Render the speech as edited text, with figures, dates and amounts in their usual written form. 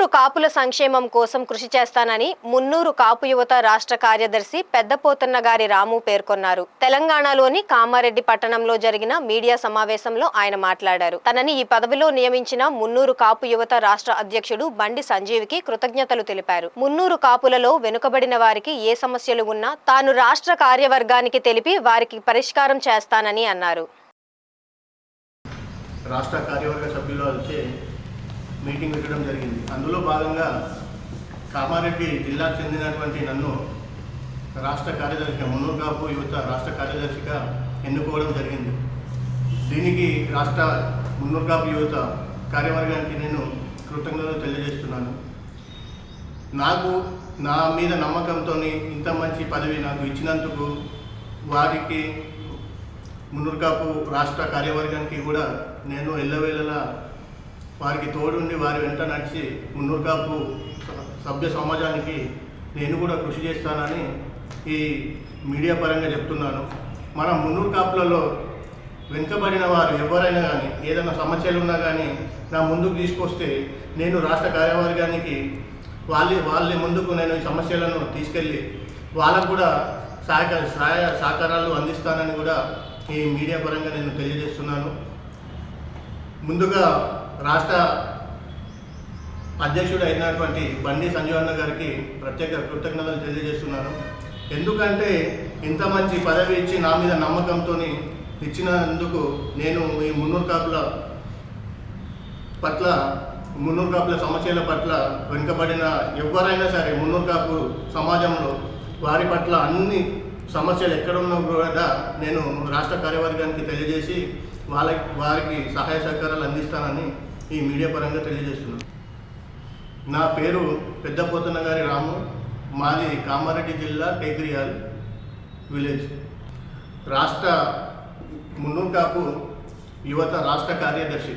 మున్నూరు కాపుల సంక్షేమం కోసం కృషి చేస్తానని మున్నూరు కాపు యువత రాష్ట్ర కార్యదర్శి పెద్దపోతన్న గారి రాము పేర్కొన్నారు. తెలంగాణలోని కామారెడ్డి పట్టణంలో జరిగిన మీడియా సమావేశంలో ఆయన మాట్లాడారు. తనని ఈ పదవిలో నియమించిన మున్నూరు కాపు యువత రాష్ట్ర అధ్యక్షుడు బండి సంజీవ్కి కృతజ్ఞతలు తెలిపారు. మున్నూరు కాపులలో వెనుకబడిన వారికి ఏ సమస్యలు ఉన్నా తాను రాష్ట్ర కార్యవర్గానికి తెలిపి వారికి పరిష్కారం చేస్తానని అన్నారు. రాష్ట్ర కార్యవర్గ సభ్యులు వచ్చే మీటింగ్ పెట్టడం జరిగింది. అందులో భాగంగా కామారెడ్డి జిల్లాకు చెందినటువంటి నన్ను రాష్ట్ర కార్యదర్శిగా మున్నూరు కాపు యువత రాష్ట్ర కార్యదర్శిగా ఎన్నుకోవడం జరిగింది. దీనికి రాష్ట్ర మున్నూరు కాపు యువత కార్యవర్గానికి నేను కృతజ్ఞతలు తెలియజేస్తున్నాను. నా మీద నమ్మకంతో ఇంత మంచి పదవి నాకు ఇచ్చినందుకు వారికి మున్నూరు కాపు రాష్ట్ర కార్యవర్గానికి కూడా నేను ఎల్లవేళలా వారికి తోడుండి వారి వెంట నడిచి మున్నూరు కాపు సభ్య సమాజానికి నేను కూడా కృషి చేస్తానని ఈ మీడియా పరంగా చెప్తున్నాను. మన మున్నూరు కాపులలో వెనుకబడిన వారు ఎవరైనా కానీ ఏదైనా సమస్యలు ఉన్నా కానీ నా ముందుకు తీసుకొస్తే నేను రాష్ట్ర కార్యవర్గానికి వాళ్ళ ముందుకు నేను ఈ సమస్యలను తీసుకెళ్ళి వాళ్ళకు కూడా సహకారాలు అందిస్తానని కూడా ఈ మీడియా పరంగా నేను తెలియజేస్తున్నాను. ముందుగా రాష్ట్ర అధ్యక్షుడు అయినటువంటి బండి సంజీవ్ అన్న గారికి ప్రత్యేక కృతజ్ఞతలు తెలియజేస్తున్నాను. ఎందుకంటే ఇంత మంచి పదవి ఇచ్చి నా మీద నమ్మకంతో ఇచ్చినందుకు నేను ఈ మున్నూరు కాపుల సమస్యల పట్ల వెనుకబడిన ఎవరైనా సరే మున్నూరు కాపు సమాజంలో వారి పట్ల అన్ని సమస్యలు ఎక్కడున్నా కూడా నేను రాష్ట్ర కార్యవర్గానికి తెలియజేసి వారికి సహాయ సహకారాలు అందిస్తానని ఈ మీడియా పరంగా తెలియజేస్తున్నాను. నా పేరు పెద్దపోతన్న గారి రాము. మాది కామారెడ్డి జిల్లా టేక్రియాల్ విలేజ్. రాష్ట్ర మున్నూరు కాపు యువత రాష్ట్ర కార్యదర్శి.